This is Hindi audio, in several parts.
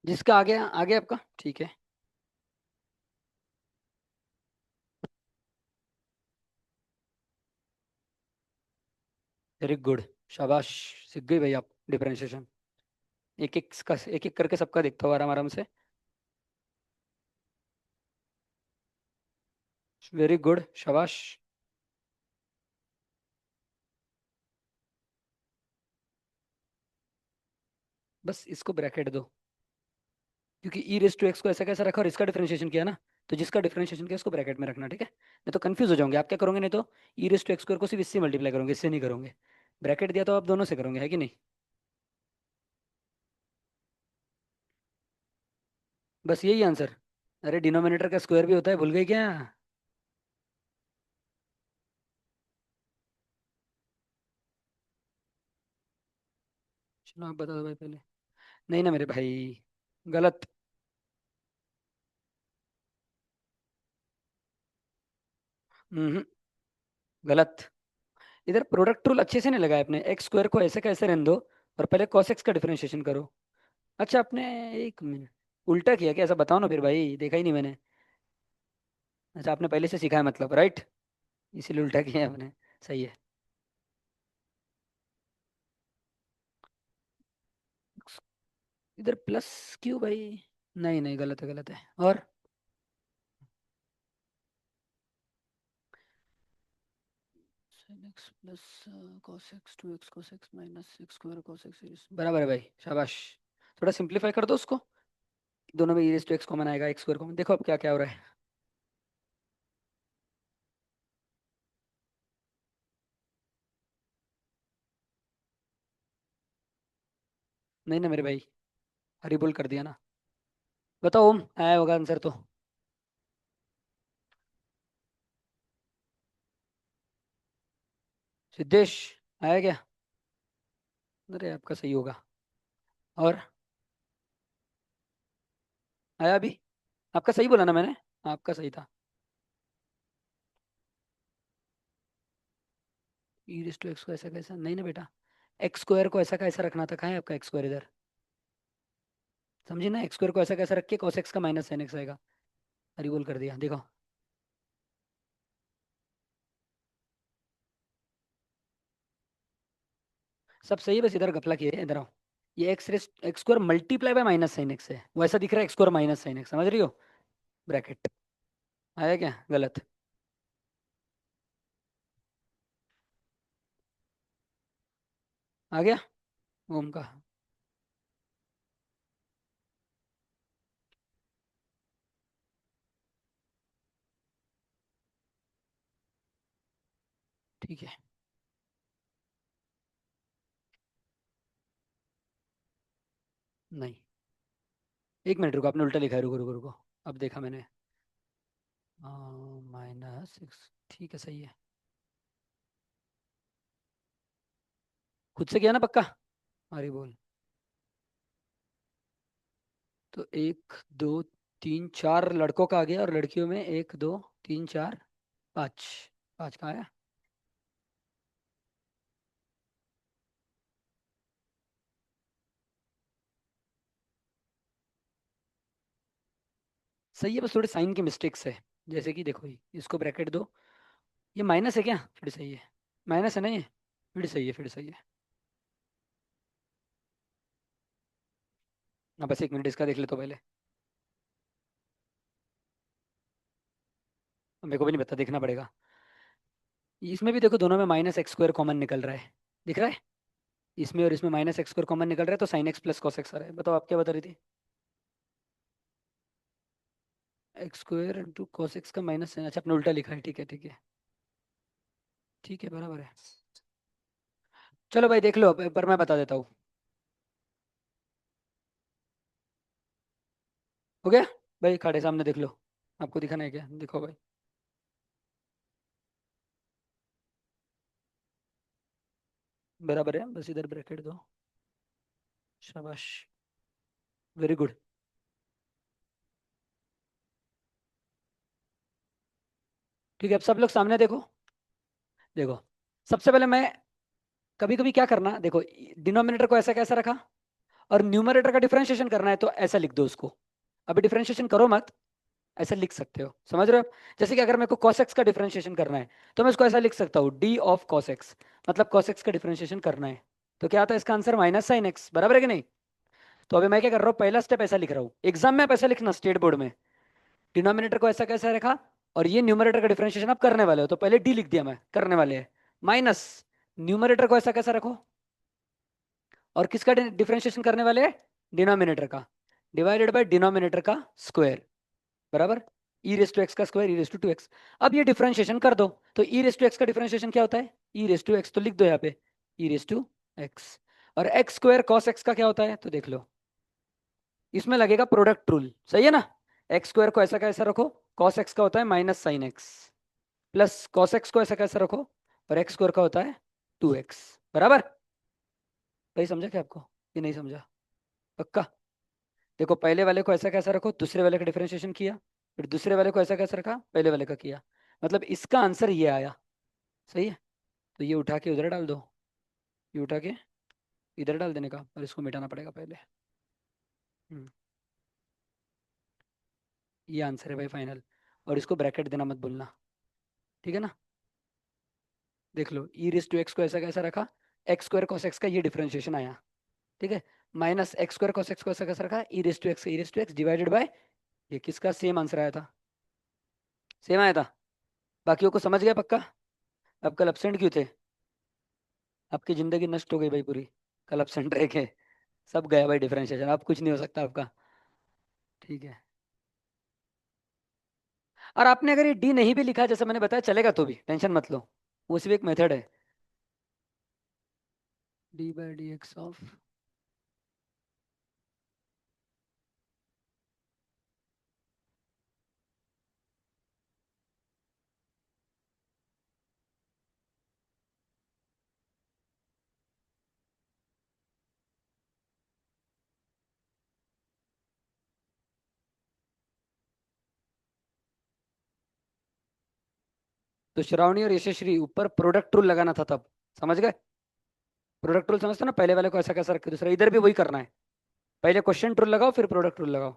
जिसका आगे आगे आपका ठीक है। Very good. शाबाश। सीख गई भाई आप डिफरेंशिएशन। एक एक का एक एक करके सबका देखता हूँ आराम आराम से। वेरी गुड शाबाश। बस इसको ब्रैकेट दो, क्योंकि ई रेस टू एक्स को ऐसा कैसा रखा और इसका डिफरेंशिएशन किया ना। तो जिसका डिफरेंशिएशन किया उसको ब्रैकेट में रखना, ठीक है, नहीं तो कंफ्यूज हो जाओगे आप। क्या करोगे नहीं तो e raise to x square को सिर्फ इससे मल्टीप्लाई करोगे, इससे नहीं करोगे। ब्रैकेट दिया तो आप दोनों से करोगे, है कि नहीं। बस यही आंसर। अरे डिनोमिनेटर का स्क्वायर भी होता है, भूल गए क्या। चलो आप बता दो भाई पहले। नहीं ना मेरे भाई, गलत। हम्म, गलत। इधर प्रोडक्ट रूल अच्छे से नहीं लगाया आपने। एक्स स्क्वायर को ऐसे कैसे रहने दो और पहले कॉस एक्स का डिफरेंशिएशन करो। अच्छा आपने, एक मिनट, उल्टा किया क्या, ऐसा बताओ ना फिर भाई, देखा ही नहीं मैंने। अच्छा आपने पहले से सीखा है मतलब, राइट। इसीलिए उल्टा किया है आपने। सही है। इधर प्लस क्यों भाई। नहीं नहीं, गलत है गलत है। और sin x plus cos x 2x cos x minus x square cos x series बराबर है भाई, शाबाश। थोड़ा सिंप्लीफाई कर दो उसको। दोनों में e raise to x common आएगा, एक्स स्क्वायर कॉमन। देखो अब क्या क्या हो रहा है। नहीं ना मेरे भाई, हरी बोल कर दिया ना। बताओ ओम, आया होगा आंसर तो। सिद्धेश, आया क्या। अरे आपका सही होगा। और आया अभी। आपका सही बोला ना मैंने। आपका सही था। ई रेज़ टू एक्स को ऐसा कैसा, नहीं ना बेटा। एक्स स्क्वायर को ऐसा कैसा रखना था, कहाँ है आपका एक्स स्क्वायर इधर। समझे ना, एक्स स्क्वायर को ऐसा कैसा रख के cos x का माइनस sin x आएगा। हरी बोल कर दिया देखो। सब सही है, बस इधर घपला किया है, इधर आओ। ये x square multiply by minus sine x है, वैसा दिख रहा है x square minus sine x, समझ रही हो। ब्रैकेट। आया क्या, गलत। आ गया ओम का। ठीक है। नहीं, एक मिनट रुको, आपने उल्टा लिखा है, रुको रुको रुको। अब देखा मैंने। माइनस सिक्स, ठीक है सही है। खुद से किया ना पक्का। हरी बोल। तो एक, दो, तीन, चार लड़कों का आ गया, और लड़कियों में एक, दो, तीन, चार, पाँच। पाँच कहाँ आया। सही है, बस थोड़े साइन के मिस्टेक्स है। जैसे कि देखो इसको ब्रैकेट दो। ये माइनस है क्या, फिर सही है। माइनस है ना ये, फिर सही है, फिर सही है। हाँ बस एक मिनट इसका देख ले तो पहले। मेरे को भी नहीं पता, देखना पड़ेगा। इसमें भी देखो, दोनों में माइनस एक्स स्क्वायर कॉमन निकल रहा है, दिख रहा है। इसमें और इसमें माइनस एक्स स्क्वायर कॉमन निकल रहा है, तो sine x plus cos x आ रहा है। बताओ आप क्या बता रही थी। X square into cos x का माइनस साइन, अच्छा आपने उल्टा लिखा है, ठीक है ठीक है। ठीक है बराबर है। चलो भाई देख लो, पर मैं बता देता हूँ। हो गया। भाई खाड़े सामने देख लो। आपको दिखाना है क्या, दिखो भाई। बराबर है, बस इधर ब्रैकेट दो। शाबाश। Very good. ठीक है, अब सब लोग सामने देखो। देखो, सबसे पहले मैं, कभी कभी क्या करना देखो, डिनोमिनेटर को ऐसा कैसा रखा, और न्यूमरेटर का डिफरेंशिएशन करना है तो ऐसा लिख दो उसको। अभी डिफरेंशिएशन करो मत, ऐसा लिख सकते हो, समझ रहे हो आप? जैसे कि अगर मेरे को cos x का डिफरेंशिएशन करना है तो मैं इसको ऐसा लिख सकता हूँ, d ऑफ cos x, मतलब cos x का डिफरेंशिएशन करना है। तो क्या आता है इसका आंसर, माइनस साइन एक्स, बराबर है कि नहीं? तो अभी मैं क्या कर रहा हूँ, पहला स्टेप ऐसा लिख रहा हूँ, एग्जाम में आप ऐसा लिखना स्टेट बोर्ड में, डिनोमिनेटर को ऐसा कैसा रखा, और ये न्यूमरेटर का डिफरेंशिएशन आप करने वाले हो, तो पहले डी लिख दिया मैं, करने वाले हैं, माइनस न्यूमरेटर को ऐसा कैसा रखो, और किसका डिफरेंशिएशन करने वाले हैं, डिनोमिनेटर का, डिवाइडेड बाय डिनोमिनेटर का स्क्वायर, बराबर, ई रेस टू एक्स का square, e raise to two x. अब ये डिफरेंशिएशन कर दो, तो ई रेस टू एक्स का डिफरेंशिएशन क्या होता है, ई रेस टू एक्स, तो लिख दो यहाँ पे ई रेस टू एक्स, और एक्स स्क्वायर कॉस एक्स का क्या होता है, तो देख लो, इसमें लगेगा प्रोडक्ट रूल, सही है ना? एक्स स्क्वायर को ऐसा कैसा रखो, कॉस एक्स का होता है minus sign x, plus cos x को ऐसा कैसा रखो, और एक्स स्क्वायर का होता है टू एक्स, बराबर। भाई समझा क्या आपको, ये नहीं समझा? पक्का? देखो पहले वाले को ऐसा कैसा रखो, दूसरे वाले का डिफरेंशिएशन किया, फिर दूसरे वाले को ऐसा कैसा रखा, पहले वाले का किया, मतलब इसका आंसर ये आया, सही है? तो ये उठा के उधर डाल दो, ये उठा के इधर डाल देने का, और इसको मिटाना पड़ेगा पहले। हम्म, ये आंसर है भाई फाइनल, और इसको ब्रैकेट देना मत भूलना, ठीक है ना? देख लो, ई रेस टू एक्स को ऐसा कैसा रखा, एक्स स्क्वायर कॉस एक्स का ये डिफरेंशिएशन आया, ठीक है, minus x square cos x को ऐसा कैसा रखा, e raise to x divided by, ये किसका सेम आंसर आया था, सेम आया था। बाकियों को समझ गया पक्का? अब कल एब्सेंट क्यों थे? आपकी जिंदगी नष्ट हो गई भाई पूरी, कल एब्सेंट रह के, सब गया भाई डिफरेंशिएशन, अब कुछ नहीं हो सकता आपका, ठीक है? और आपने अगर ये डी नहीं भी लिखा जैसे मैंने बताया चलेगा, तो भी टेंशन मत लो, वो सिर्फ एक मेथड है, D by d x of, तो श्रावणी और यशस्वी ऊपर प्रोडक्ट रूल लगाना था तब, समझ गए? प्रोडक्ट रूल समझते हो ना, पहले वाले को ऐसा कैसा रखे, दूसरा इधर भी वही करना है, पहले क्वेश्चन रूल लगाओ फिर प्रोडक्ट रूल लगाओ।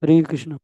हरे कृष्ण।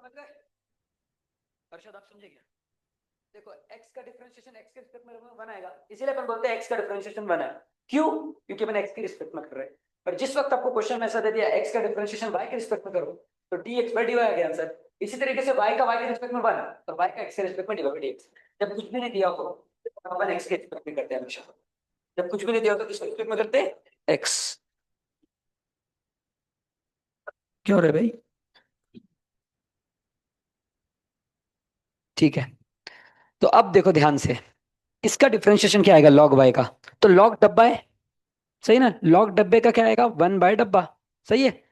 समझ गए? अर्षद आप समझे क्या? देखो x का डिफरेंशिएशन x के रिस्पेक्ट में वन आएगा, इसीलिए अपन बोलते हैं x का डिफरेंशिएशन वन है। क्यों? क्योंकि मैंने x के रिस्पेक्ट में कर रहे हैं। पर जिस वक्त आपको क्वेश्चन में ऐसा दे दिया x का डिफरेंशिएशन y के रिस्पेक्ट में करो, तो dx बाय dy आ गया आंसर। इसी तरीके से y का y के रिस्पेक्ट में वन और y का x के रिस्पेक्ट में dy बाय dx। जब कुछ भी नहीं दिया हो तो अपन x के रिस्पेक्ट में करते हैं हमेशा। जब कुछ भी नहीं दिया हो तो किसके रिस्पेक्ट में करते हैं? x। क्यों रे भाई? ठीक है, तो अब देखो ध्यान से, इसका डिफरेंशिएशन क्या आएगा लॉग y का? तो लॉग डब्बा है, सही ना? लॉग डब्बे का क्या आएगा? वन बाय डब्बा, सही है।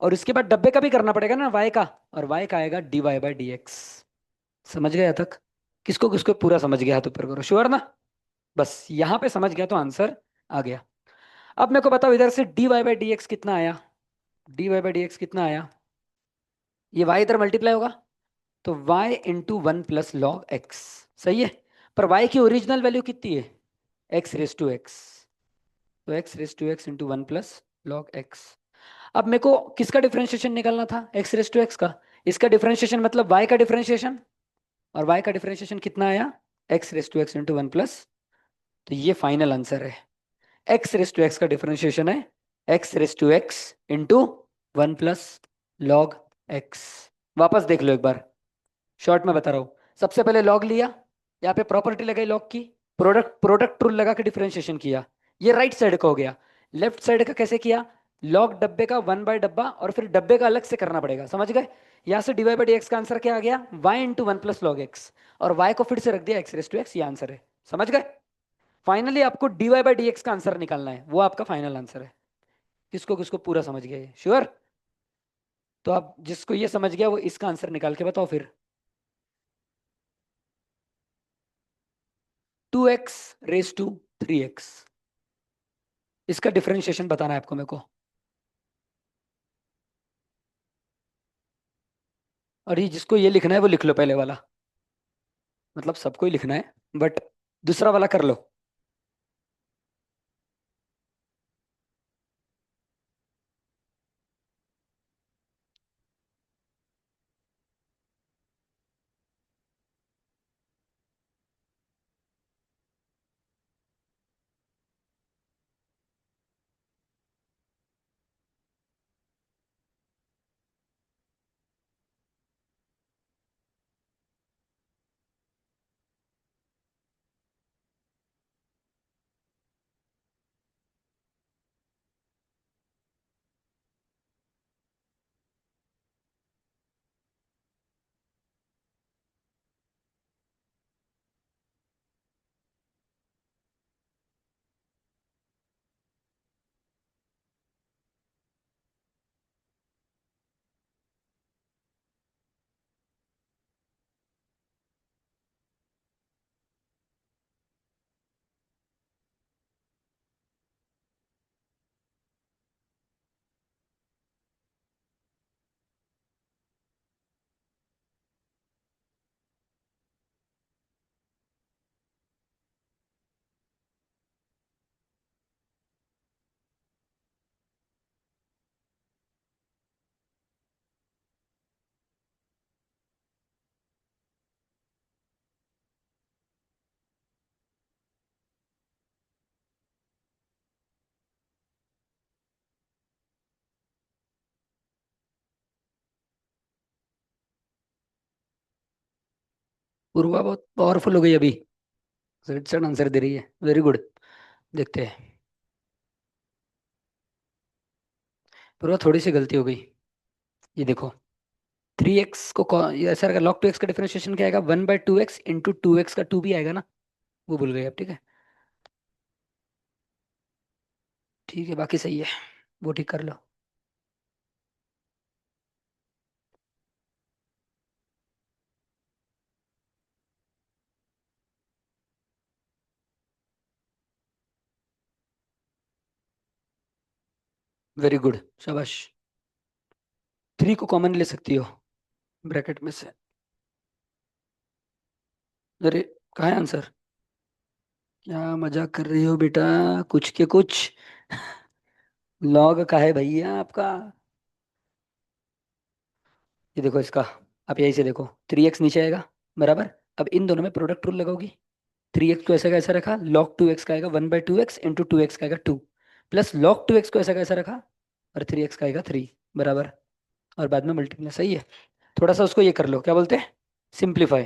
और इसके बाद डब्बे का भी करना पड़ेगा ना y का, और y का आएगा dy बाई डी एक्स। समझ गया तक? किसको किसको पूरा समझ गया हाथ ऊपर करो, श्योर ना? बस यहां पे समझ गया तो आंसर आ गया। अब मेरे को बताओ इधर से dy बाई डी एक्स कितना आया? dy बाई डी एक्स कितना आया? ये y इधर मल्टीप्लाई होगा, तो y into one plus log x, सही है। पर y की ओरिजिनल वैल्यू कितनी है? x रेस टू एक्स, तो x raise to x into one plus log x. अब मेरे को किसका डिफरेंशिएशन निकालना था? x रेस टू एक्स का। इसका डिफरेंशिएशन मतलब y का डिफरेंशिएशन, और y का डिफरेंशिएशन कितना आया? x raise to x into one plus, तो ये फाइनल आंसर है। x रेस टू एक्स का डिफरेंशिएशन है x raise to x into one plus log x. वापस देख लो एक बार, शॉर्ट में बता रहा हूँ। सबसे पहले लॉग लिया, यहाँ पे प्रॉपर्टी लगाई लॉग की, प्रोडक्ट प्रोडक्ट रूल लगा के डिफरेंशिएशन किया। ये राइट साइड का हो गया। लेफ्ट साइड का कैसे किया? लॉग डब्बे का वन बाय डब्बा, और फिर डब्बे का अलग से करना पड़ेगा, समझ गए? यहाँ से d y by d x का आंसर क्या आ गया? y into one plus log x, और y को फिर से रख दिया x रेस टू एक्स, ये आंसर है। समझ गए? फाइनली आपको d y by d x का आंसर निकालना है, वो आपका फाइनल आंसर है। किसको किसको पूरा समझ गया ये, श्योर? तो आप जिसको ये समझ गया वो इसका आंसर निकाल के बताओ फिर। Two x raise to three x, इसका डिफरेंशिएशन बताना है आपको मेरे को। और ये जिसको ये लिखना है वो लिख लो पहले वाला, मतलब सबको ही लिखना है, बट दूसरा वाला कर लो। पूर्वा बहुत पावरफुल हो गई अभी, सट आंसर दे रही है, वेरी गुड। देखते हैं। पूर्वा थोड़ी सी गलती हो गई, ये देखो। थ्री एक्स को ये ऐसा रहेगा, लॉग टू एक्स का डिफरेंशिएशन क्या आएगा? One by two x into two x का टू भी आएगा ना, वो भूल गए आप, ठीक है? ठीक है, बाकी सही है, वो ठीक कर लो। वेरी गुड, शाबाश। थ्री को कॉमन ले सकती हो ब्रैकेट में से। अरे, कहाँ है आंसर? क्या मजाक कर रही हो बेटा, कुछ के कुछ। लॉग का है भैया आपका। ये देखो इसका, आप यहीं से देखो, 3x नीचे आएगा, बराबर। अब इन दोनों में प्रोडक्ट रूल लगाओगी। 3x को ऐसा कैसा रखा, लॉग 2x का आएगा 1/2x इंटू 2x का आएगा 2, प्लस लॉग 2x को ऐसा कैसा रखा, और 3x का आएगा 3, बराबर। और बाद में मल्टीप्लाई, सही है। थोड़ा सा उसको ये कर लो, क्या बोलते हैं, सिंप्लीफाई।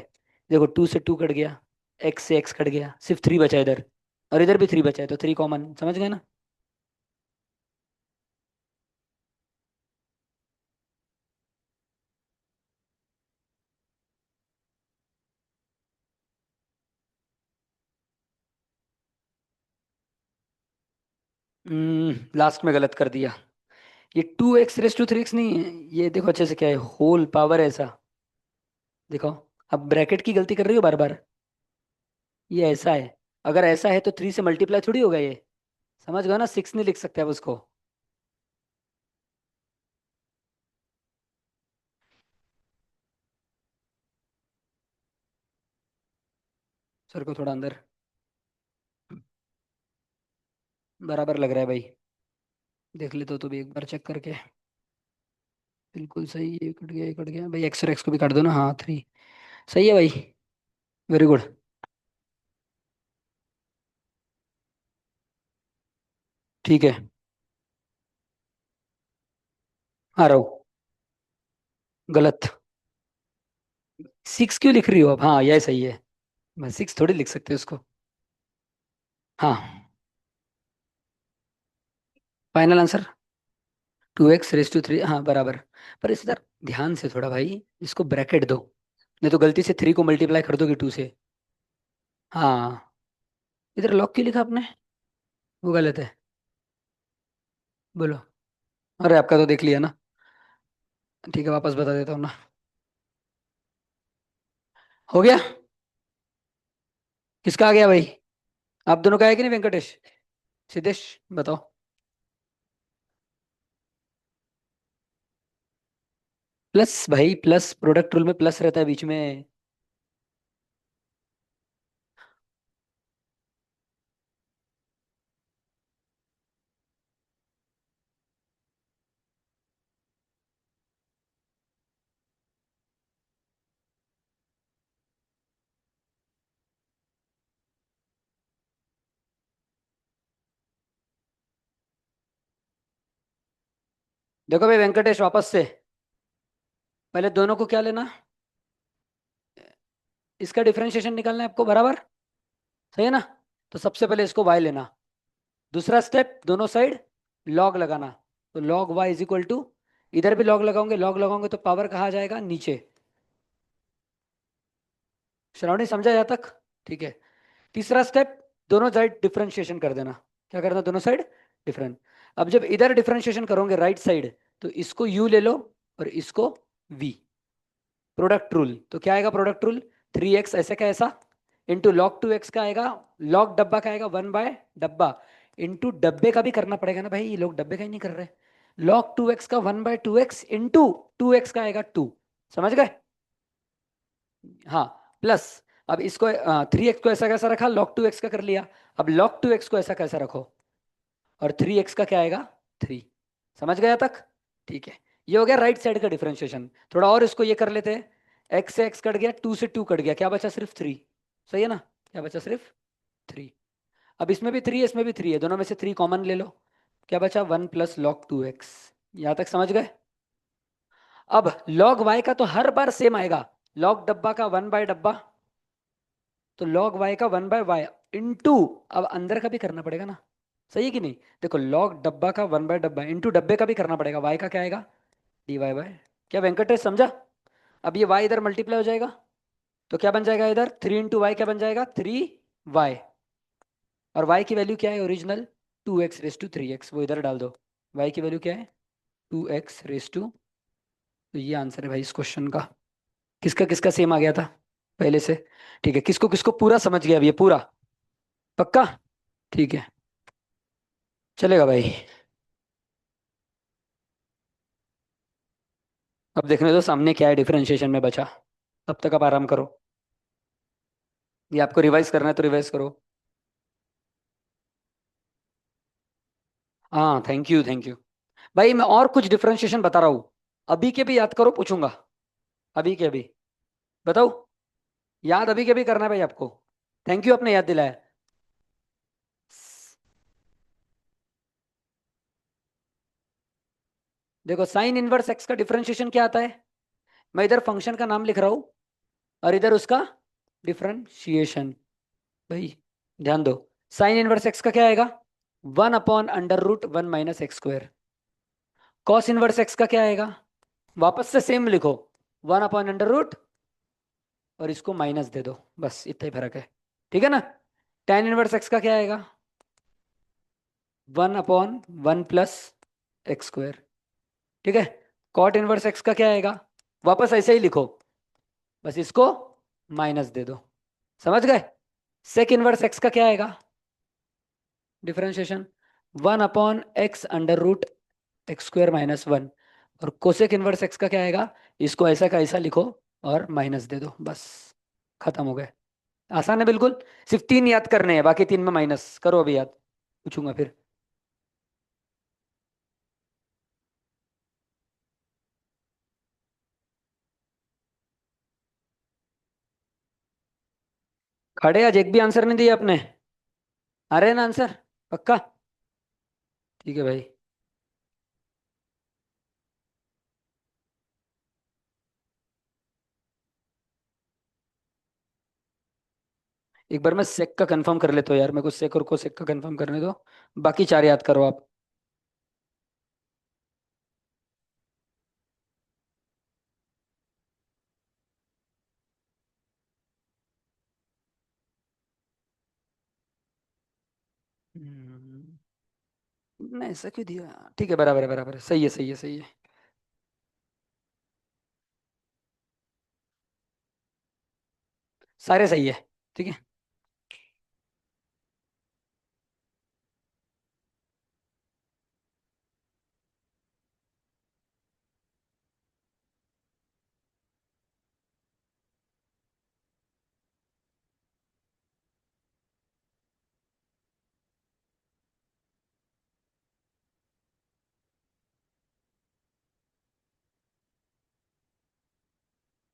देखो 2 से 2 कट गया, x से x कट गया, सिर्फ 3 बचा इधर, और इधर भी 3 बचा है, तो 3 कॉमन, समझ गए ना। लास्ट में गलत कर दिया। ये 2x रेस टू 3x नहीं है, ये देखो अच्छे से क्या है, होल पावर ऐसा। देखो, अब ब्रैकेट की गलती कर रही हो बार बार। ये ऐसा है, अगर ऐसा है तो 3 से मल्टीप्लाई थोड़ी होगा ये, समझ गए ना, 6 नहीं लिख सकते अब उसको। सर को थोड़ा अंदर, बराबर लग रहा है भाई। देख ले तो भी एक बार चेक करके। बिल्कुल सही, ये कट गया, ये कट गया भाई, एक्स और एक्स को भी काट दो ना, हाँ 3। सही है भाई, वेरी गुड। ठीक है, आ रहा हूँ। गलत। 6 क्यों लिख रही हो अब, हाँ यह सही है। मैं 6 थोड़ी लिख सकते उसको। हाँ, final answer 2x raise to 3, हाँ बराबर। पर इस तरह ध्यान से थोड़ा भाई, इसको ब्रैकेट दो, नहीं तो गलती से 3 को मल्टीप्लाई कर दोगे 2 से। हाँ, इधर लॉग क्यों लिखा आपने, वो गलत है। बोलो। अरे आपका तो देख लिया ना। ठीक है, वापस बता देता हूँ ना। हो गया। किसका आ गया भाई, आप दोनों का है कि नहीं, वेंकटेश, सिद्धेश, बताओ। प्लस भाई, प्लस प्रोडक्ट रूल में प्लस रहता है बीच में। देखो भाई वेंकटेश, वापस से, पहले दोनों को क्या लेना, इसका डिफरेंशिएशन निकालना है आपको, बराबर। सही है ना। तो सबसे पहले इसको y लेना, दूसरा स्टेप, दोनों साइड लॉग लगाना। तो log y is equal to, इधर भी लॉग लगाओगे, लॉग लगाओगे तो पावर कहाँ जाएगा, नीचे। श्रावणी समझा यहाँ तक, ठीक है। तीसरा स्टेप, दोनों साइड डिफरेंशिएशन कर देना। क्या करना, दोनों साइड डिफरेंट। अब जब इधर डिफरेंशिएशन करोगे राइट साइड, तो इसको u ले लो और इसको v। प्रोडक्ट रूल, तो क्या आएगा प्रोडक्ट रूल, 3x ऐसे का ऐसा, इंटू लॉग 2x का आएगा, लॉग डब्बा का आएगा 1/डब्बा, इंटू डब्बे का भी करना पड़ेगा ना भाई, ये लोग डब्बे का ही नहीं कर रहे। लॉग 2x का 1/2x इंटू 2x का आएगा 2, समझ गए। हाँ, प्लस, अब इसको 3x को ऐसा कैसा रखा, लॉग 2x का कर लिया। अब लॉग 2x को ऐसा कैसा रखो, और 3x का क्या आएगा, 3। समझ गया तक, ठीक है। ये हो गया राइट साइड का डिफरेंशिएशन। थोड़ा और इसको ये कर लेते हैं, x से x कट गया, 2 से 2 कट गया, क्या बचा, सिर्फ 3। सही है ना, क्या बचा, सिर्फ 3। अब इसमें भी 3 है, इसमें भी 3 है, दोनों में से 3 कॉमन ले लो, क्या बचा, 1 प्लस लॉग 2x। यहाँ तक समझ गए। अब लॉग y का तो हर बार सेम आएगा, लॉग डब्बा का 1/डब्बा, तो लॉग y का 1/y इंटू, अब अंदर का भी करना पड़ेगा ना, सही है कि नहीं। देखो लॉग डब्बा का 1/डब्बा इंटू डब्बे का भी करना पड़ेगा, y का क्या आएगा, dy/। क्या वेंकटेश समझा। अब ये y इधर मल्टीप्लाई हो जाएगा, तो क्या बन जाएगा इधर, 3 × y क्या बन जाएगा, 3y। और y की वैल्यू क्या है original, 2x raise to 3x, वो इधर डाल दो। y की वैल्यू क्या है, 2x रेस टू, तो ये आंसर है भाई इस क्वेश्चन का। किसका किसका सेम आ गया था पहले से। ठीक है, किसको किसको पूरा समझ गया अब ये पूरा, पक्का। ठीक है, चलेगा भाई। अब देखने दो सामने क्या है डिफरेंशिएशन में बचा, तब तक आप आराम करो। ये आपको रिवाइज करना है तो रिवाइज करो। हाँ, थैंक यू थैंक यू। भाई मैं और कुछ डिफरेंशिएशन बता रहा हूँ, अभी के भी याद करो, पूछूंगा। अभी के अभी। बताओ। याद अभी के अभी करना है भाई आपको। थैंक यू, आपने याद दिलाया। देखो, साइन इनवर्स एक्स का डिफरेंशिएशन क्या आता है? मैं इधर फंक्शन का नाम लिख रहा हूं और इधर उसका डिफरेंशिएशन। भाई ध्यान दो। साइन इनवर्स एक्स का क्या आएगा? 1/√1 - x²। कॉस इनवर्स एक्स का क्या आएगा? वापस से सेम लिखो। 1/√, और इसको माइनस दे दो। बस इतना ही फर्क है। ठीक है ना? टेन इनवर्स एक्स का क्या आएगा? 1/1 + x²। ठीक है। कॉट इनवर्स एक्स का क्या आएगा? वापस ऐसे ही लिखो, बस इसको माइनस दे दो। समझ गए? सेक इनवर्स एक्स का क्या आएगा? Differentiation 1/x√x² - 1। और कोसेक इनवर्स एक्स का क्या आएगा? इसको ऐसा का ऐसा लिखो और माइनस दे दो। बस खत्म हो गए। आसान है बिल्कुल। सिर्फ तीन याद करने हैं, बाकी तीन में माइनस करो अभी याद। पूछूंगा फिर। खड़े आज एक भी आंसर नहीं दिया आपने। आ रहे हैं ना आंसर? पक्का? ठीक है भाई। एक बार मैं सेक का कंफर्म कर लेता हूँ यार, मेरे को सेक और को सेक का कंफर्म करने दो। बाकी चार याद करो आप। नहीं, ऐसा क्यों दिया? ठीक है, बराबर है, बराबर है, सही है, सही है, सही है। सारे सही है। ठीक है।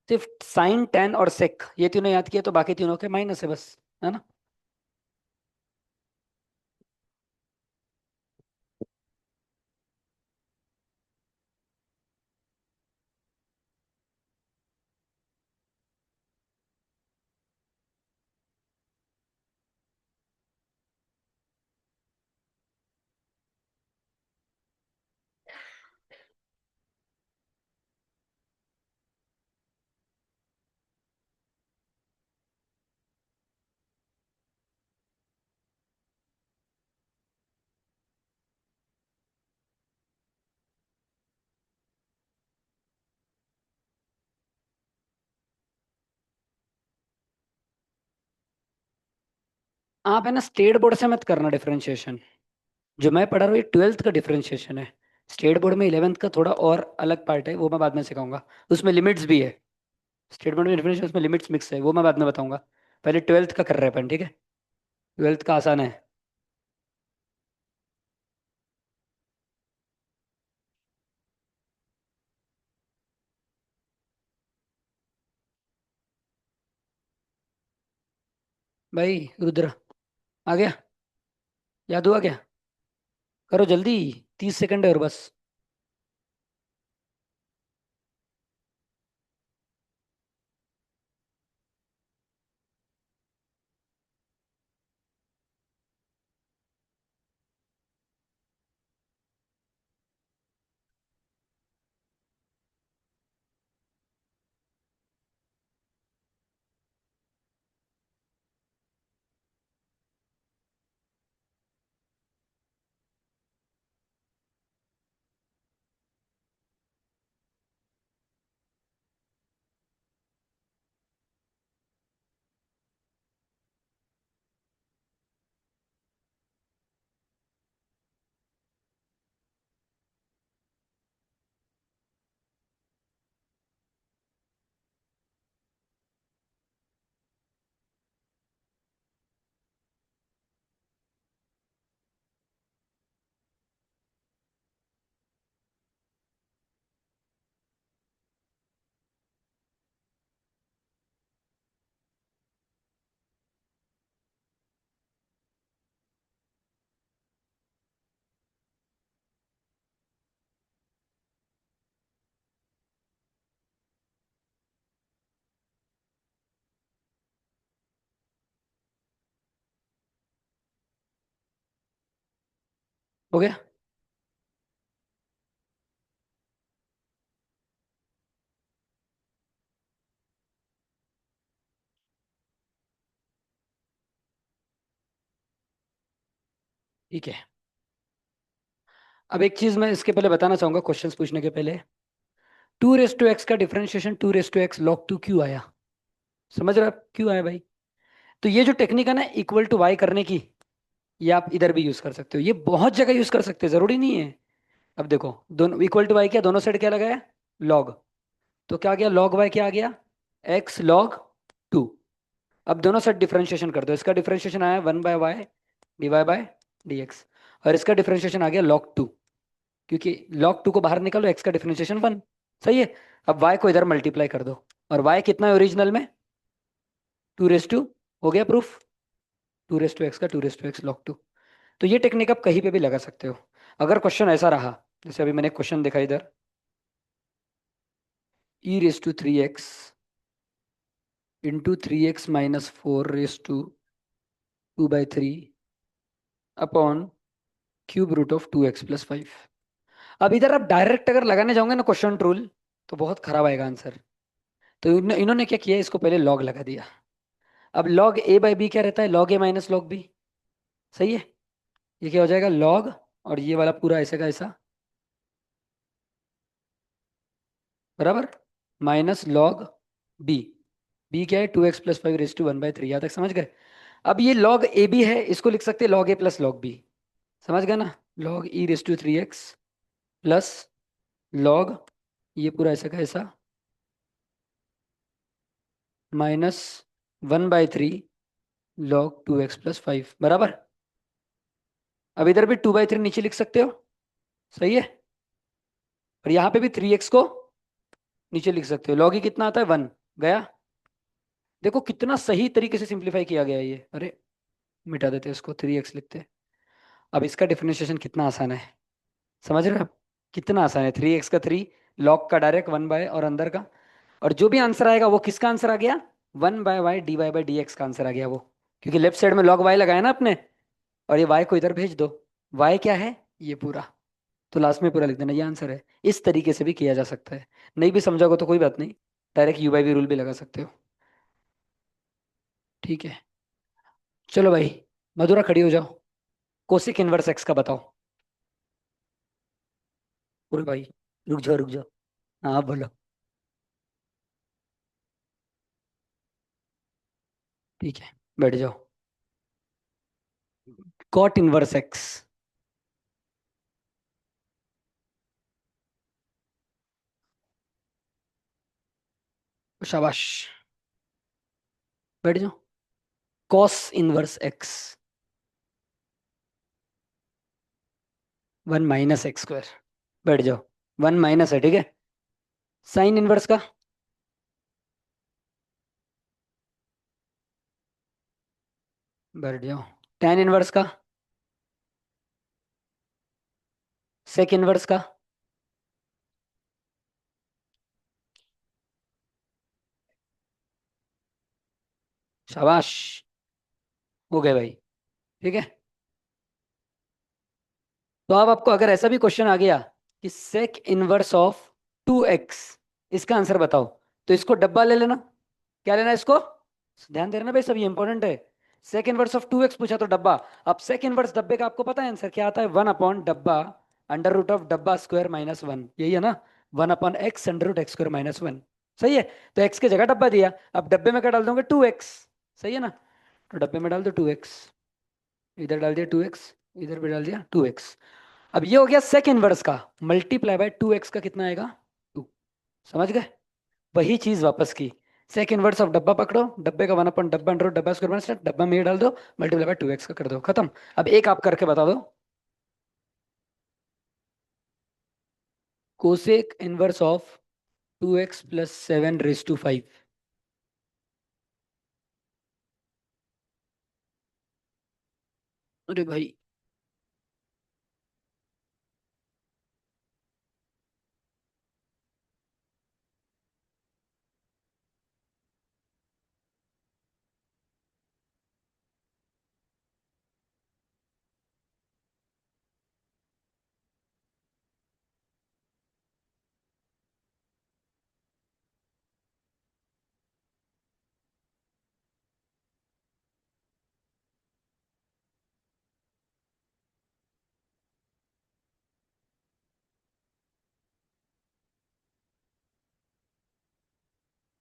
सिर्फ साइन, टेन और सेक, ये तीनों याद किए तो बाकी तीनों के माइनस है बस। है ना? आप है ना स्टेट बोर्ड से मत करना डिफरेंशिएशन। जो मैं पढ़ा रहा हूँ ये ट्वेल्थ का डिफरेंशिएशन है। स्टेट बोर्ड में इलेवेंथ का थोड़ा और अलग पार्ट है, वो मैं बाद में सिखाऊंगा। उसमें लिमिट्स भी है। स्टेट बोर्ड में डिफरेंशिएशन, उसमें लिमिट्स मिक्स है, वो मैं बाद में बताऊंगा। पहले ट्वेल्थ का कर रहे हैं अपन, ठीक है? ट्वेल्थ का आसान है। भाई रुद्र, आ गया? याद हुआ क्या? करो जल्दी। 30 सेकंड है और बस। हो गया। ठीक है। अब एक चीज मैं इसके पहले बताना चाहूंगा क्वेश्चंस पूछने के पहले। टू रेस टू एक्स का differentiation two raise to x log two क्यों आया? समझ रहे हो आप क्यों आया भाई? तो ये जो टेक्निक है ना इक्वल टू वाई करने की, ये आप इधर भी यूज कर सकते हो, ये बहुत जगह यूज कर सकते हैं, जरूरी नहीं है। अब देखो, दोनों इक्वल टू वाई क्या, दोनों साइड क्या लगाया? लॉग। तो क्या आ गया, लॉग वाई क्या आ गया? X log to. अब दोनों साइड डिफरेंशिएशन कर दो, इसका डिफरेंशिएशन आया 1/y dy/dx, और इसका डिफरेंशिएशन आ गया log 2। क्योंकि log 2 को बाहर निकालो, x का डिफरेंशिएशन 1। सही है। अब y को इधर मल्टीप्लाई कर दो, और y कितना है ओरिजिनल में? 2 रेस टू, हो गया प्रूफ। 2 रेस टू एक्स का 2 रेस टू एक्स log 2। तो ये टेक्निक आप कहीं पे भी लगा सकते हो। अगर क्वेश्चन ऐसा रहा, जैसे अभी मैंने क्वेश्चन दिखा इधर, e⁻³ into 3x - 4 raise to 2/3 upon ³ √2x + 5। अब इधर आप डायरेक्ट अगर लगाने जाओगे ना क्वेश्चन रूल, तो बहुत खराब आएगा आंसर। तो इन्होंने क्या किया, इसको पहले लॉग लगा दिया। अब लॉग a/b क्या रहता है, log a minus log b। सही है। ये क्या हो जाएगा, लॉग, और ये वाला पूरा ऐसे का ऐसा, बराबर, माइनस लॉग b। b क्या है, 2x + 5 रेस टू 1/3। यहाँ तक समझ गए? अब ये लॉग ए बी है, इसको लिख सकते हैं log a plus log b। समझ गए ना? लॉग e⁻³ प्लस लॉग, ये पूरा ऐसा का ऐसा, -1/3 log 2x + 5, बराबर। अब इधर भी 2/3 नीचे लिख सकते हो। सही है। और यहाँ पे भी 3x को नीचे लिख सकते हो, लॉग ही कितना आता है, 1। गया। देखो कितना सही तरीके से सिंप्लीफाई किया गया है ये। अरे मिटा देते हैं इसको, 3x लिखते हैं। अब इसका डिफरेंशिएशन कितना आसान है, समझ रहे हो आप? कितना आसान है, 3x का 3, लॉग का डायरेक्ट 1/, और अंदर का, और जो भी आंसर आएगा वो किसका आंसर आ गया, 1/y dy/dx का आंसर आ गया वो। क्योंकि लेफ्ट साइड में लॉग y लगाया ना आपने, और ये y को इधर भेज दो। y क्या है, ये पूरा। तो लास्ट में पूरा लिख देना, ये आंसर है। इस तरीके से भी किया जा सकता है। नहीं भी समझोगे तो कोई बात नहीं, डायरेक्ट u/v रूल भी लगा सकते हो। ठीक है। चलो भाई, मधुरा खड़ी हो जाओ। कोसिक इनवर्स एक्स का बताओ। अरे भाई, रुक जाओ रुक जाओ। हाँ बोलो। ठीक है, बैठ जाओ। Cot inverse x. शाबाश, बैठ जाओ। Cos inverse x, 1 - x²। बैठ जाओ। 1 माइनस है, ठीक है। साइन इनवर्स का, बैठ जाओ। टेन इनवर्स का, सेक इनवर्स का, शाबाश, हो गए भाई। ठीक है। तो अब आपको अगर ऐसा भी क्वेश्चन आ गया कि सेक इनवर्स ऑफ 2x, इसका आंसर बताओ, तो इसको डब्बा ले लेना। क्या लेना है इसको? ध्यान दे रहे ना भाई, सब ये इंपॉर्टेंट है। सेक इनवर्स ऑफ 2x पूछा तो डब्बा। अब सेक इनवर्स डब्बे का आपको पता है आंसर क्या आता है, 1/डब्बा √डब्बा² - 1, यही है ना। 1/x √x²-1। सही है। तो x की जगह डब्बा दिया, अब डब्बे में क्या डाल दोगे, 2x। सही है ना? तो डब्बे में डाल दो 2x, इधर डाल दिया 2x, इधर भी डाल दिया 2x। अब ये हो गया सेक इनवर्स का, मल्टीप्लाई बाय 2x का कितना आएगा, 2। समझ गए? वही चीज वापस की। सेक इनवर्स ऑफ डब्बा पकड़ो, डब्बे का 1/डब्बा √डब्बा², डब्बा में ये डाल दो, मल्टीप्लाई बाय 2x का कर दो, खत्म। अब एक आप करके बता दो। Cosec inverse of 2x + 7 raise to 5। अरे भाई,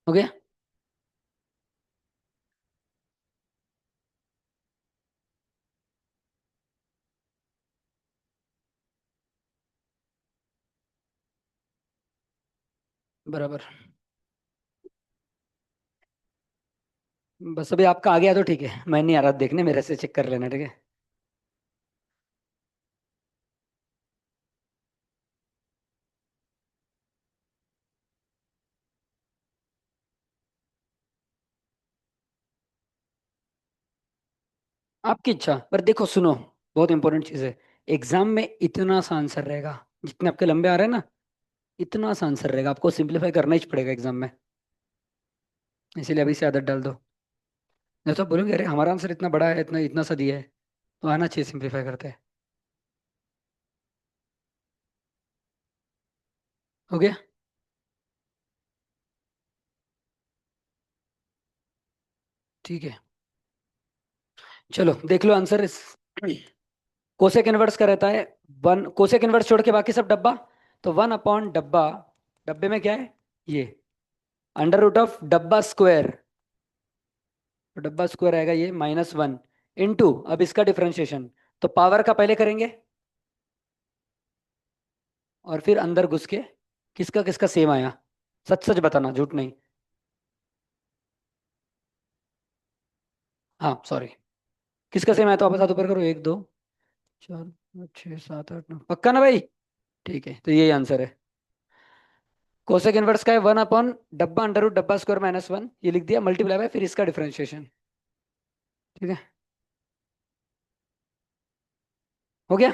हो गया। बराबर। बस अभी आपका आ गया तो ठीक है, मैं नहीं आ रहा देखने, मेरे से चेक कर लेना, ठीक है। आपकी इच्छा, पर देखो सुनो, बहुत इंपॉर्टेंट चीज़ है। एग्जाम में इतना सा आंसर रहेगा, जितने आपके लंबे आ रहे हैं ना, इतना सा आंसर रहेगा, आपको सिंपलीफाई करना ही पड़ेगा एग्जाम में। इसीलिए अभी से आदत डाल दो। नहीं तो बोलोगे अरे हमारा आंसर इतना बड़ा है, इतना इतना सा दिया है, तो आना चाहिए, सिंपलीफाई करते हैं। हो गया। ठीक है, चलो देख लो आंसर इस। कोसेक इनवर्स का रहता है वन, कोसेक इनवर्स छोड़ के बाकी सब डब्बा। तो 1 अपॉन डब्बा, डब्बे में क्या है, ये अंडर रूट ऑफ डब्बा स्क्वायर। तो डब्बा स्क्वायर आएगा ये -1 इंटू, अब इसका डिफरेंशिएशन, तो पावर का पहले करेंगे, और फिर अंदर घुस के किसका किसका सेम आया, सच सच बताना, झूठ नहीं। हाँ सॉरी, किसका सेम आया, तो वापस हाथ ऊपर करो, 1 2 4 5 6 7 8 9, पक्का ना भाई। ठीक है, तो यही आंसर है। कोसेक इनवर्स का है 1 अपॉन डब्बा अंडर रूट डब्बा स्क्वायर -1, ये लिख दिया, मल्टीप्लाई बाय फिर इसका डिफरेंशिएशन। ठीक है, हो गया।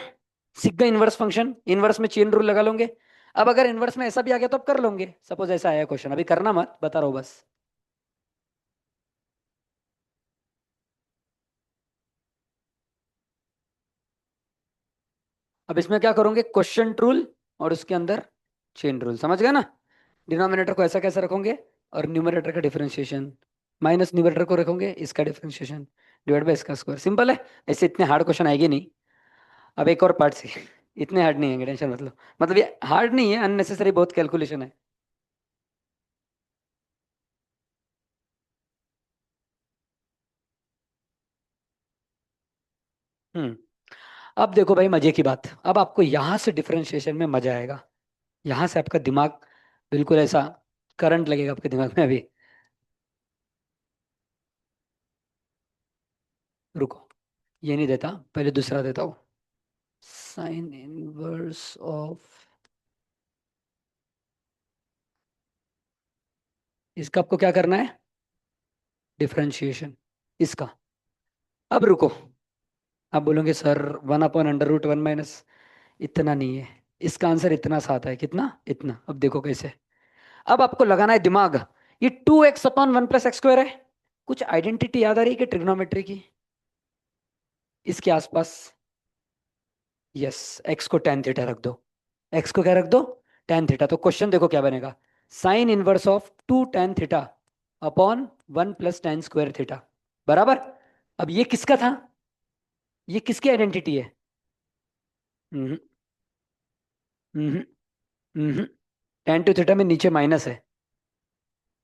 सीख गए इनवर्स फंक्शन, इनवर्स में चेन रूल लगा लोगे। अब अगर इनवर्स में ऐसा भी आ गया तो अब कर लोगे, सपोज ऐसा आया क्वेश्चन, अभी करना मत, बता रहा हूँ बस। अब इसमें क्या करोगे, क्वेश्चन रूल और उसके अंदर चेन रूल, समझ गए ना। डिनोमिनेटर को ऐसा कैसे रखोगे, और न्यूमरेटर का डिफरेंशिएशन, माइनस न्यूमरेटर को रखोगे इसका डिफरेंशिएशन, डिवाइड बाय इसका स्क्वायर, सिंपल है। ऐसे इतने हार्ड क्वेश्चन आएंगे नहीं। अब एक और पार्ट से, इतने हार्ड नहीं आएंगे, टेंशन मत लो। मतलब ये हार्ड नहीं है, अननेसेसरी बहुत कैलकुलेशन है। हम्म। अब देखो भाई मजे की बात, अब आपको यहां से डिफरेंशिएशन में मजा आएगा। यहां से आपका दिमाग बिल्कुल ऐसा करंट लगेगा आपके दिमाग में अभी। रुको, ये नहीं देता, पहले दूसरा देता हूँ। साइन इनवर्स ऑफ, इसका आपको क्या करना है, डिफरेंशिएशन इसका। अब रुको, आप बोलोगे sir 1 upon under root 1 minus, इतना नहीं है, इसका आंसर इतना सा आता है, कितना, इतना। अब देखो कैसे, अब आपको लगाना है दिमाग। ये 2x/1 + x² है, कुछ आइडेंटिटी याद आ रही है कि ट्रिग्नोमेट्री की, इसके आसपास। यस, एक्स को tan थीटा रख दो, एक्स को क्या रख दो, tan थीटा। तो क्वेश्चन देखो क्या बनेगा, sine inverse of 2 tan theta upon 1 + tan² theta, बराबर। अब ये किसका था, ये किसकी आइडेंटिटी है। हम्म। हम्म। हम्म। tan 2 थीटा में नीचे माइनस है,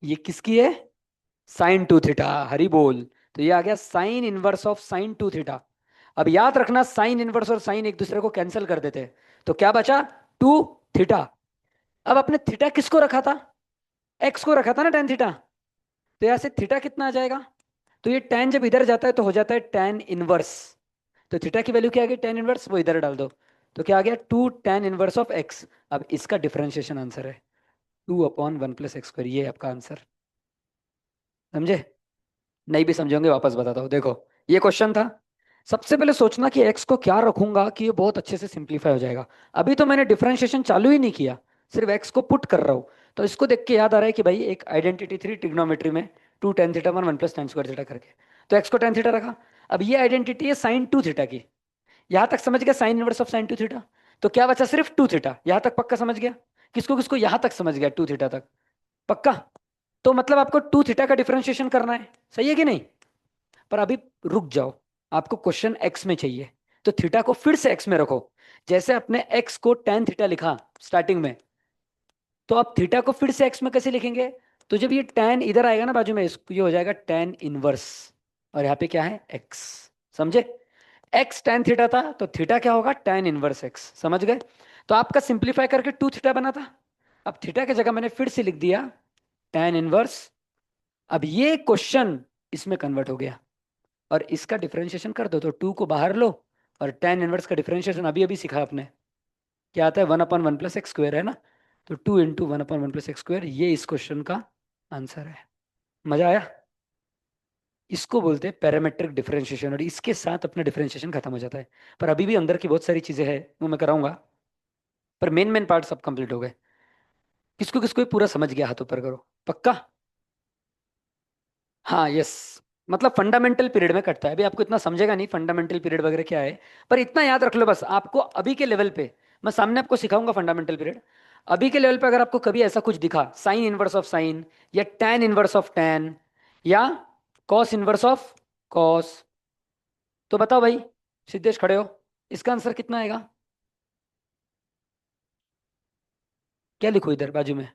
ये किसकी है, sin 2 थीटा, हरी बोल। तो ये आ गया sine inverse of sin 2 theta. अब याद रखना, साइन इनवर्स और साइन एक दूसरे को कैंसिल कर देते हैं, तो क्या बचा, 2 थीटा। अब आपने थीटा किसको रखा था, एक्स को रखा था ना, tan थीटा। तो यहां से थीटा कितना आ जाएगा, तो ये tan जब इधर जाता है तो हो जाता है tan इनवर्स। तो थीटा की वैल्यू क्या आ गई, tan इनवर्स, वो इधर डाल दो। तो क्या आ गया, 2 tan इनवर्स ऑफ एक्स। अब इसका डिफरेंशिएशन आंसर है 2 अपॉन 1 + x², ये है आपका आंसर। समझे, नहीं भी समझोगे वापस बताता हूँ, देखो ये क्वेश्चन था। सबसे पहले सोचना कि एक्स को क्या रखूंगा कि ये बहुत अच्छे से सिंप्लीफाई हो जाएगा। अभी तो मैंने डिफरेंशिएशन चालू ही नहीं किया, सिर्फ एक्स को पुट कर रहा हूँ। तो इसको देख के याद आ रहा है कि भाई एक आइडेंटिटी थी ट्रिग्नोमेट्री में, 2 tan θ/1 + tan² थीटा करके, तो एक्स को tan थीटा रखा। अब ये आइडेंटिटी है sin 2 थीटा की, यहां तक समझ गया, sine inverse of sin 2 theta. तो क्या बचा, सिर्फ 2 थीटा, यहां तक पक्का समझ गया। किसको किसको, यहां तक समझ गया, 2 थीटा तक पक्का। तो मतलब आपको 2 थीटा का डिफरेंशिएशन करना है, सही है कि नहीं। पर अभी रुक जाओ, आपको क्वेश्चन एक्स में चाहिए, तो थीटा को फिर से एक्स में रखो। जैसे अपने एक्स को tan थीटा लिखा स्टार्टिंग में, तो आप थीटा को फिर से एक्स में कैसे लिखेंगे, तो जब ये tan इधर आएगा ना बाजू में, ये हो जाएगा tan इनवर्स। और यहाँ पे क्या है, x। समझे? x tan थीटा था, तो थीटा क्या होगा, tan इनवर्स x। समझ गए? तो आपका सिंप्लीफाई करके 2 थीटा बना था। अब थीटा की जगह मैंने फिर से लिख दिया tan इनवर्स। अब ये क्वेश्चन इसमें कन्वर्ट हो गया। और इसका डिफरेंशिएशन कर दो, तो 2 को बाहर लो। और tan इनवर्स का डिफरेंशिएशन अभी अभी सीखा आपने, क्या आता है, 1/1 + x² है ना। तो 2 × 1/1 + x², ये इस क्वेश्चन का आंसर है। मजा आया? इसको बोलते हैं पैरामेट्रिक डिफरेंशिएशन, और इसके साथ अपना डिफरेंशिएशन खत्म हो जाता है। पर अभी भी अंदर की बहुत सारी चीजें हैं, वो मैं कराऊंगा। पर मेन मेन पार्ट सब कंप्लीट हो गए। किसको किसको ये पूरा समझ गया, हाथ ऊपर करो। पक्का? हाँ, यस। मतलब फंडामेंटल पीरियड में कटता है। अभी आपको इतना समझेगा नहीं फंडामेंटल पीरियड वगैरह क्या है। पर इतना याद रख लो बस, आपको अभी के लेवल पे, मैं सामने आपको सिखाऊंगा फंडामेंटल पीरियड। अभी के लेवल पे अगर आपको कभी ऐसा कुछ दिखा, साइन इनवर्स ऑफ साइन, या टैन इनवर्स ऑफ टैन, या कॉस इनवर्स ऑफ कॉस, तो बताओ भाई, सिद्धेश खड़े हो, इसका आंसर कितना आएगा? क्या लिखो इधर बाजू में?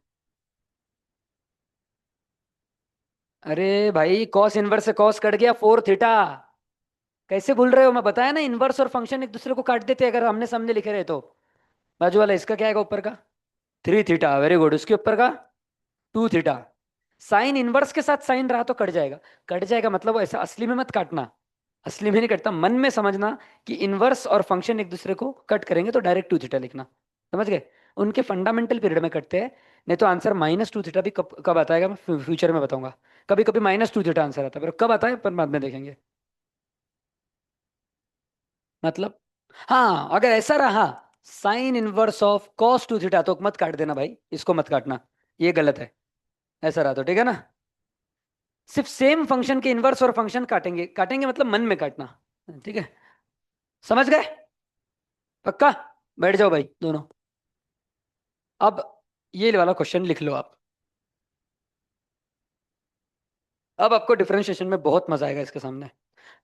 अरे भाई, कॉस इनवर्स से कॉस कट गया, 4 थीटा। कैसे भूल रहे हो? मैं बताया ना, इनवर्स और फंक्शन एक दूसरे को काट देते हैं अगर हमने सामने लिखे रहे तो। बाजू वाला इसका क्या आएगा ऊपर का? 3 थीटा, वेरी गुड। उसके ऊपर का? 2 थीटा। साइन इनवर्स के साथ साइन रहा तो कट जाएगा। कट जाएगा मतलब वो ऐसा असली में मत काटना। असली में नहीं कटता, मन में समझना कि इनवर्स और फंक्शन एक दूसरे को कट करेंगे तो डायरेक्ट 2 थीटा लिखना। समझ गए? उनके फंडामेंटल पीरियड में कटते हैं। नहीं तो आंसर -2 थीटा भी कब कब आता है मैं फ्यूचर में बताऊंगा। कभी कभी -2 थीटा आंसर आता है, पर कब आता है पर बाद में देखेंगे। मतलब, हाँ, अगर ऐसा रहा sine inverse of cos 2 theta, तो मत काट देना भाई, इसको मत काटना, ये गलत है। ऐसा रहा तो ठीक है ना। सिर्फ सेम फंक्शन के इनवर्स और फंक्शन काटेंगे, काटेंगे मतलब मन में काटना। ठीक है? समझ गए? पक्का? बैठ जाओ भाई दोनों। अब ये वाला क्वेश्चन लिख लो आप। अब आपको डिफरेंशिएशन में बहुत मजा आएगा इसके सामने।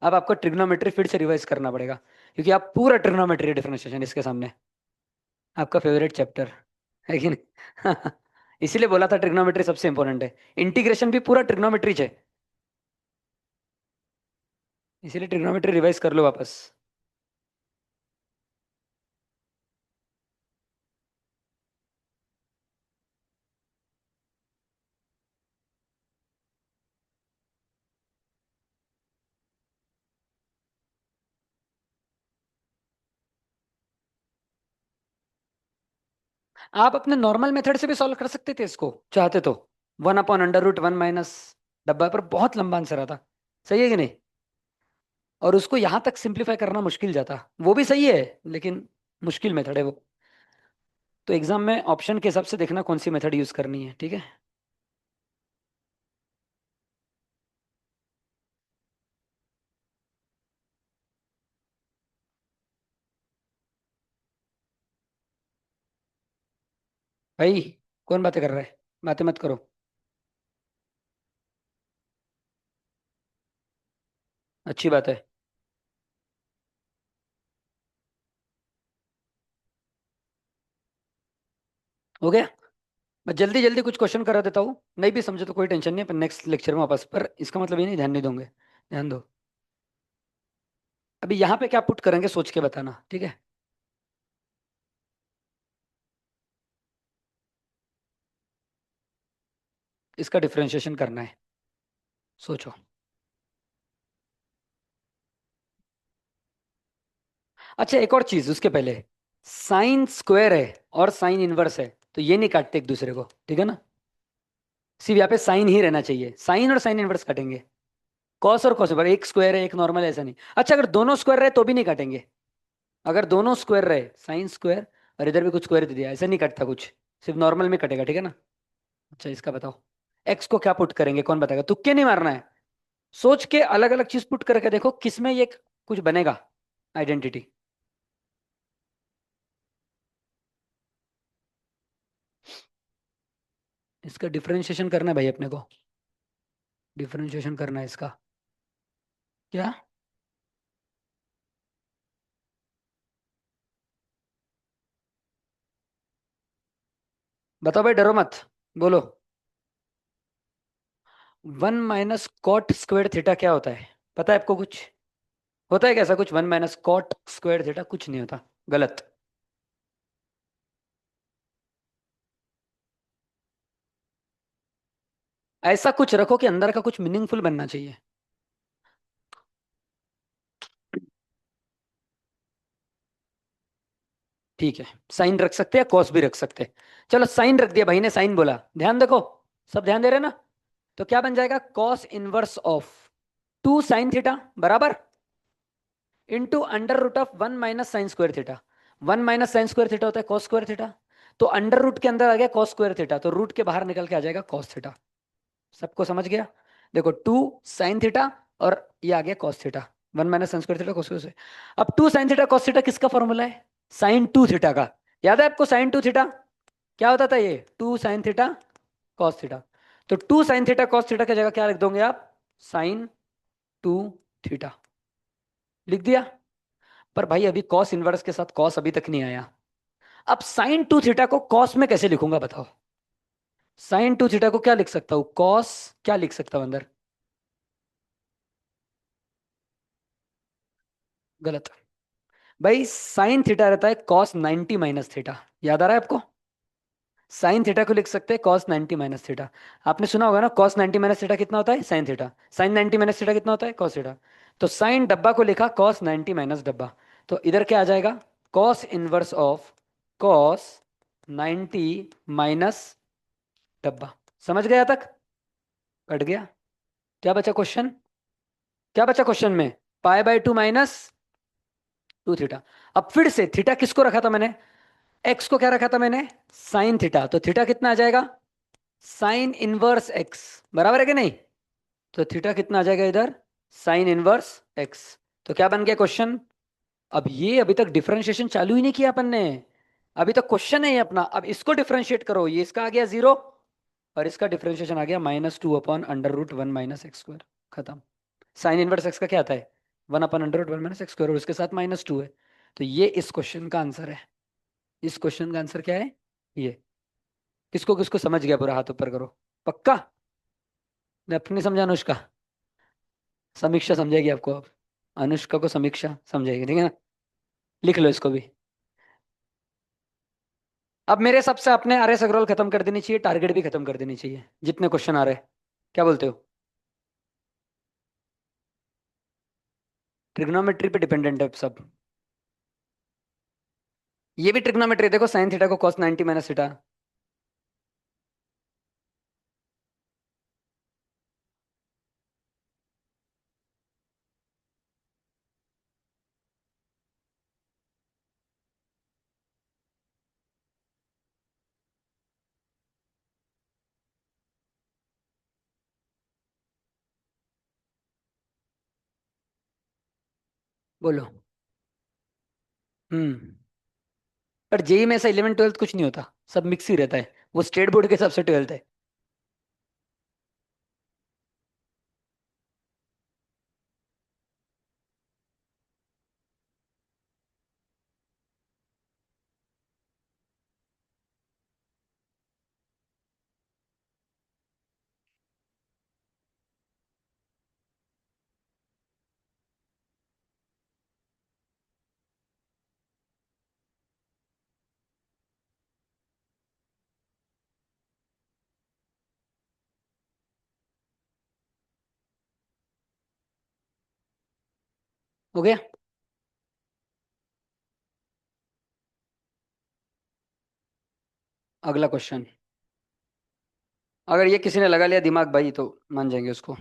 अब आपको ट्रिग्नोमेट्री फिर से रिवाइज करना पड़ेगा, क्योंकि आप पूरा ट्रिग्नोमेट्री डिफरेंशिएशन इसके सामने। आपका फेवरेट चैप्टर है कि नहीं? इसीलिए बोला था ट्रिग्नोमेट्री सबसे इंपॉर्टेंट है। इंटीग्रेशन भी पूरा ट्रिग्नोमेट्री है। इसीलिए ट्रिग्नोमेट्री रिवाइज कर लो वापस। आप अपने नॉर्मल मेथड से भी सॉल्व कर सकते थे इसको चाहते तो। 1/√1 माइनस, डब्बा पर बहुत लंबा आंसर आता। सही है कि नहीं? और उसको यहां तक सिंप्लीफाई करना मुश्किल जाता। वो भी सही है, लेकिन मुश्किल मेथड है वो। तो एग्जाम में ऑप्शन के हिसाब से देखना कौन सी मेथड यूज करनी है, ठीक है? भाई, कौन बातें कर रहा है? बातें मत करो। अच्छी बात है। हो गया? मैं जल्दी जल्दी कुछ क्वेश्चन करा देता हूँ, नहीं भी समझे तो कोई टेंशन नहीं है, पर नेक्स्ट लेक्चर में वापस। पर इसका मतलब ये नहीं ध्यान नहीं दोगे। ध्यान दो। अभी यहाँ पे क्या पुट करेंगे सोच के बताना, ठीक है? इसका डिफरेंशिएशन करना है। सोचो। अच्छा, एक और चीज उसके पहले। साइन स्क्वायर है और साइन इनवर्स है, तो ये नहीं काटते एक दूसरे को, ठीक है ना। सिर्फ यहाँ पे साइन ही रहना चाहिए, साइन और साइन इनवर्स काटेंगे। कॉस और कॉस, पर एक स्क्वायर है एक नॉर्मल है, ऐसा नहीं। अच्छा, अगर दोनों स्क्वायर रहे तो भी नहीं काटेंगे। अगर दोनों स्क्वायर रहे, साइन स्क्वायर और इधर भी कुछ स्क्वायर दे दिया, ऐसा नहीं कटता कुछ। सिर्फ नॉर्मल में कटेगा, ठीक है ना। अच्छा, इसका बताओ। एक्स को क्या पुट करेंगे, कौन बताएगा? तुक्के नहीं मारना है। सोच के अलग अलग चीज पुट करके देखो किसमें ये कुछ बनेगा, आइडेंटिटी। इसका डिफरेंशिएशन करना है भाई अपने को। डिफरेंशिएशन करना है इसका। क्या? बताओ भाई, डरो मत। बोलो। 1 - cot² थीटा क्या होता है? पता है आपको कुछ? होता है क्या ऐसा कुछ? 1 - cot² थीटा कुछ नहीं होता। गलत। ऐसा कुछ रखो कि अंदर का कुछ मीनिंगफुल बनना चाहिए। ठीक है, साइन रख सकते हैं, कॉस भी रख सकते हैं। चलो साइन रख दिया भाई ने, साइन बोला, ध्यान देखो। सब ध्यान दे रहे हैं ना? तो क्या बन जाएगा? Cos inverse of 2 sin theta बराबर इंटू √(1 - sin²थीटा). 1 - sin²थीटा होता है cos²थीटा। तो अंडर रूट के अंदर आ गया cos²थीटा, तो रूट के बाहर निकल के आ जाएगा cos थीटा। सबको समझ गया? देखो 2 sin थीटा और ये आ गया cos थीटा। 1 - sin²थीटा cos²। अब 2 sin थीटा cos थीटा किसका फॉर्मूला है? sin 2 थीटा का। याद है आपको sin 2 थीटा क्या होता था? ये 2 sin थीटा cos थीटा। तो 2 sin थीटा cos थीटा की जगह क्या लिख दोगे आप? sin 2 थीटा लिख दिया। पर भाई अभी कॉस इनवर्स के साथ कॉस अभी तक नहीं आया। अब sin 2 थीटा को कॉस में कैसे लिखूंगा बताओ? sin 2 थीटा को क्या लिख सकता हूं? कॉस क्या लिख सकता हूं अंदर? गलत। भाई sin 2 थीटा रहता है cos 90 - थीटा। याद आ रहा है आपको? sin 2 थीटा को लिख सकते हैं cos 90 - थीटा। आपने सुना होगा ना, cos 90 - थीटा कितना होता है? sin 2 theta. sin 90 - थीटा कितना होता है? cos 2 theta. तो साइन डब्बा को लिखा cos 90 - डब्बा। तो इधर क्या आ जाएगा? कॉस इनवर्स ऑफ cos 90 - डब्बा। समझ गया तक? कट गया। क्या बचा क्वेश्चन? क्या बचा क्वेश्चन में? π/2 - 2 थीटा। अब फिर से थीटा किसको रखा था मैंने? एक्स को क्या रखा था मैंने? sin 2 theta. तो थीटा कितना आ जाएगा? sin 1 x बराबर है कि नहीं? तो थीटा कितना आ जाएगा इधर? sin 1 x। तो क्या बन गया क्वेश्चन? अब ये अभी तक डिफरेंशिएशन चालू ही नहीं किया अपन ने। अभी तक क्वेश्चन है ये अपना। अब इसको डिफरेंशिएट करो, ये इसका आ गया 0 और इसका डिफरेंशिएशन आ गया -2/√1 - x²। खत्म। sin 1 x का क्या आता है? 1/√1 - x² और उसके साथ -2 है। तो ये इस क्वेश्चन का आंसर है। इस क्वेश्चन का आंसर क्या है? ये। किसको किसको समझ गया? पूरा हाथ ऊपर करो। पक्का? मैं अपनी समझा, अनुष्का? समीक्षा समझेगी आपको अब। अनुष्का को समीक्षा समझेगी, ठीक है ना? लिख लो इसको भी। अब मेरे हिसाब से आपने आर एस अग्रवाल खत्म कर देनी चाहिए, टारगेट भी खत्म कर देनी चाहिए, जितने क्वेश्चन आ रहे हैं। क्या बोलते हो? ट्रिग्नोमेट्री पे डिपेंडेंट है सब। ये भी ट्रिग्नोमेट्री, देखो sin 2 को cos 90 - थीटा। बोलो। हम्म। पर जेई में ऐसा 11 12 कुछ नहीं होता, सब मिक्स ही रहता है। वो स्टेट बोर्ड के हिसाब से 12th है। हो गया। अगला क्वेश्चन। अगर ये किसी ने लगा लिया दिमाग भाई तो मान जाएंगे उसको।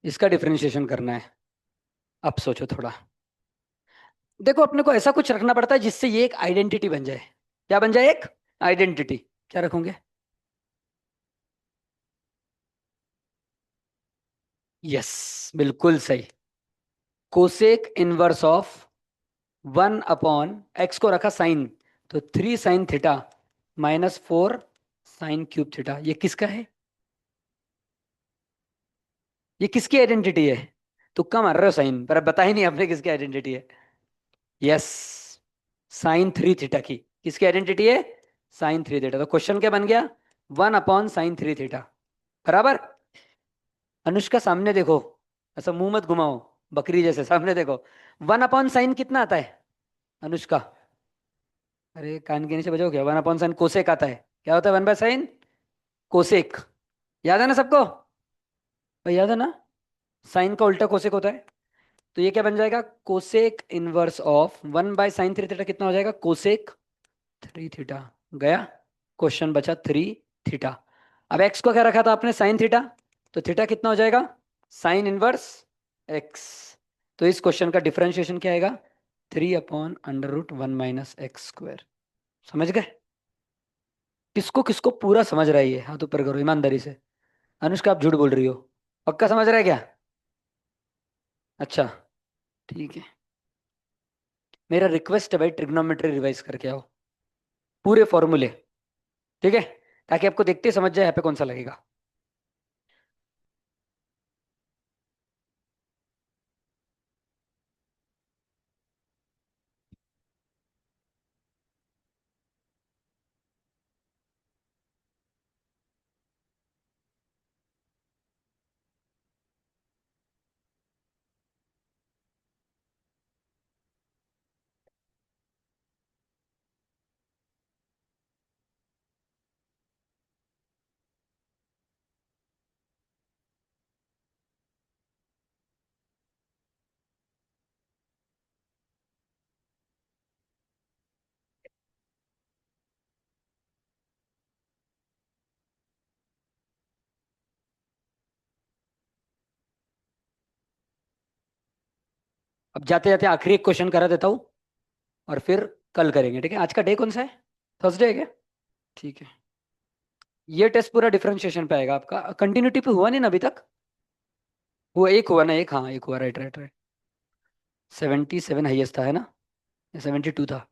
इसका डिफरेंशिएशन करना है। अब सोचो थोड़ा। देखो अपने को ऐसा कुछ रखना पड़ता है जिससे ये एक आइडेंटिटी बन जाए। क्या बन जाए? एक आइडेंटिटी। क्या रखोगे? यस, बिल्कुल सही। कोसेक इनवर्स ऑफ 1/x को रखा साइन, तो 3 sin थीटा -4 sin³ थीटा। ये किसका है? ये किसकी आइडेंटिटी है? तुक्का मार रहे हो साइन पर, अब बता ही नहीं आपने किसकी आइडेंटिटी है। यस, साइन थ्री थीटा की। किसकी आइडेंटिटी है? Sine three theta. तो क्वेश्चन क्या बन गया? 1/sin3 थीटा बराबर। अनुष्का सामने देखो, ऐसा मुंह मत घुमाओ, बकरी जैसे सामने देखो। 1/sin कितना आता है अनुष्का? अरे कान के नीचे बजाओ क्या? 1/sin कोसेक आता है। क्या होता है 1/sin कोसेक? याद है ना सबको? भाई याद है ना? साइन का उल्टा कोसेक होता है। तो ये क्या बन जाएगा? Cosec inverse of 1/sin3 theta कितना हो जाएगा? Cosec 3 theta. गया। क्वेश्चन बचा 3 थीटा। अब एक्स को क्या रखा था आपने? Sine theta. तो थीटा कितना हो जाएगा? Sine inverse x. तो इस क्वेश्चन का डिफरेंशिएशन क्या आएगा? 3/√1 - x²। समझ गए? किसको किसको पूरा समझ रहा है ये? हाथ ऊपर करो ईमानदारी से। अनुष्का आप झूठ बोल रही हो। पक्का समझ रहा है क्या? अच्छा, ठीक है। मेरा रिक्वेस्ट है भाई, ट्रिग्नोमेट्री रिवाइज करके आओ, पूरे फॉर्मूले। ठीक है, ताकि आपको देखते ही समझ जाए यहाँ पे कौन सा लगेगा। अब जाते जाते आखिरी एक क्वेश्चन करा देता हूँ, और फिर कल करेंगे। ठीक है? आज का डे कौन सा है? थर्सडे है क्या? ठीक है। ये टेस्ट पूरा डिफरेंशिएशन पे आएगा आपका। कंटिन्यूटी पे हुआ नहीं ना अभी तक? वो एक हुआ ना? एक, हाँ एक हुआ। Right right right. 77 हाईएस्ट था, है ना? या 72 था?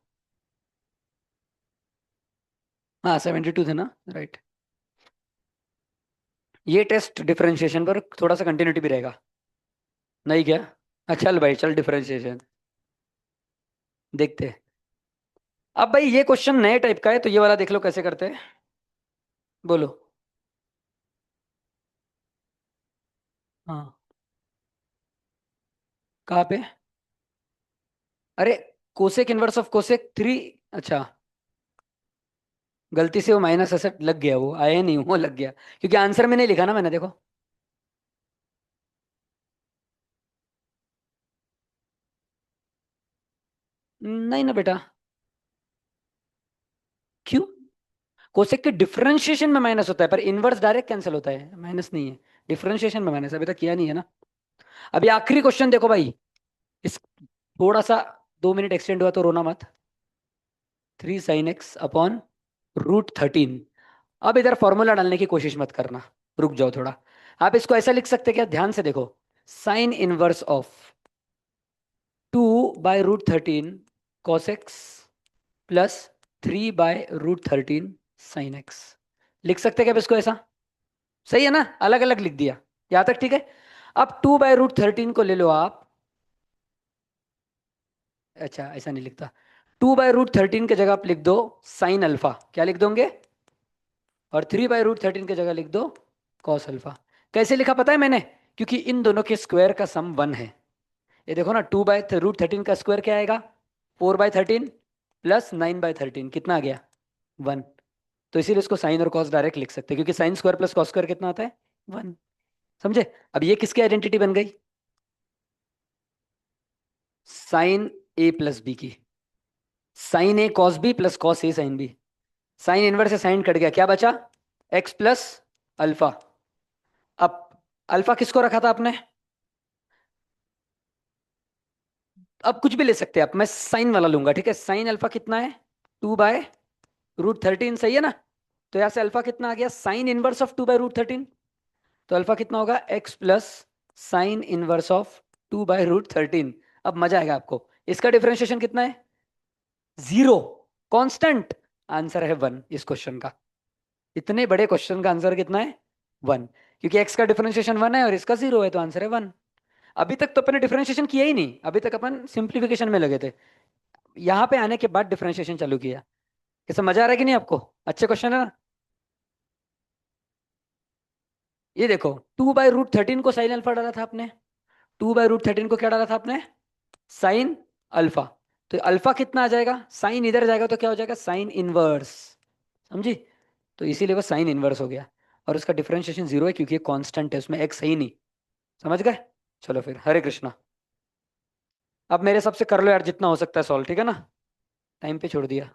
हाँ 72 थे ना? राइट। ये टेस्ट डिफरेंशिएशन पर थोड़ा सा कंटिन्यूटी भी रहेगा। नहीं क्या? चल भाई चल, डिफरेंशिएशन देखते हैं। अब भाई ये क्वेश्चन नए टाइप का है, तो ये वाला देख लो कैसे करते हैं। बोलो। हाँ। कहाँ पे? अरे, cosec inverse of cosec three. अच्छा, गलती से वो माइनस ऐसे लग गया, वो आया नहीं, वो लग गया क्योंकि आंसर में नहीं लिखा ना मैंने, देखो। नहीं ना बेटा। क्यों? कोसेक के डिफरेंशिएशन में माइनस होता है, पर इनवर्स डायरेक्ट कैंसिल होता है, माइनस नहीं है। डिफरेंशिएशन में माइनस अभी तक किया नहीं है ना। अभी आखिरी क्वेश्चन देखो भाई। इस थोड़ा सा 2 मिनट एक्सटेंड हुआ तो रोना मत। 3 sin x/√13। अब इधर फॉर्मूला डालने की कोशिश मत करना, रुक जाओ थोड़ा। आप इसको ऐसा लिख सकते क्या? ध्यान से देखो। Sine inverse of 2/√13 cos x plus 3/√13 sin x। लिख सकते क्या आप इसको ऐसा? सही है ना? अलग अलग लिख दिया, यहां तक ठीक है। अब 2/√13 को ले लो आप। अच्छा, ऐसा नहीं लिखता। 2/√13 की जगह आप लिख दो साइन अल्फा। क्या लिख दोगे? और 3/√13 की जगह लिख दो कॉस अल्फा। कैसे लिखा पता है मैंने? क्योंकि इन दोनों के स्क्वायर का सम 1 है। ये देखो ना, 2/√13 का स्क्वायर क्या आएगा? 4/13 प्लस 9/13 कितना आ गया? 1। तो इसीलिए इसको साइन और कॉस डायरेक्ट लिख सकते हैं, क्योंकि sine square plus cos square कितना आता है? 1। समझे? अब ये किसकी आइडेंटिटी बन गई? साइन ए प्लस बी की। Sign A cos B plus cos A sine B. Sine inverse से साइन कट गया, क्या बचा? X plus alpha. अब अल्फा किसको रखा था आपने? अब कुछ भी ले सकते हैं आप, मैं साइन वाला लूंगा। ठीक है, साइन अल्फा कितना है? 2/√13, सही है ना? तो यहां से अल्फा कितना आ गया? Sine inverse of 2/√13। तो अल्फा कितना होगा? X plus sine inverse of 2/√13। अब मजा आएगा आपको। इसका डिफरेंशिएशन कितना है? 0। कांस्टेंट। आंसर है 1 इस क्वेश्चन का। इतने बड़े क्वेश्चन का आंसर कितना है? 1। क्योंकि एक्स का डिफरेंशिएशन 1 है और इसका 0 है, तो आंसर है 1। अभी तक तो अपने डिफरेंशिएशन किया ही नहीं, अभी तक अपन सिंप्लीफिकेशन में लगे थे। यहाँ पे आने के बाद डिफरेंशिएशन चालू किया। कैसे, मजा आ रहा है कि नहीं आपको? अच्छे क्वेश्चन है ना? ये देखो, 2/√13 को साइन अल्फा डाला था आपने। 2/√13 को क्या डाला था आपने? Sine alpha. तो अल्फा कितना आ जाएगा? साइन इधर जाएगा तो क्या हो जाएगा? Sine inverse. समझी? तो इसीलिए वो साइन इनवर्स हो गया। और उसका डिफरेंशिएशन 0 है क्योंकि ये कांस्टेंट है, उसमें एक्स है ही नहीं। समझ गए? चलो फिर, हरे कृष्णा। अब मेरे सबसे कर लो यार, जितना हो सकता है सॉल्व, ठीक है ना? टाइम पे छोड़ दिया।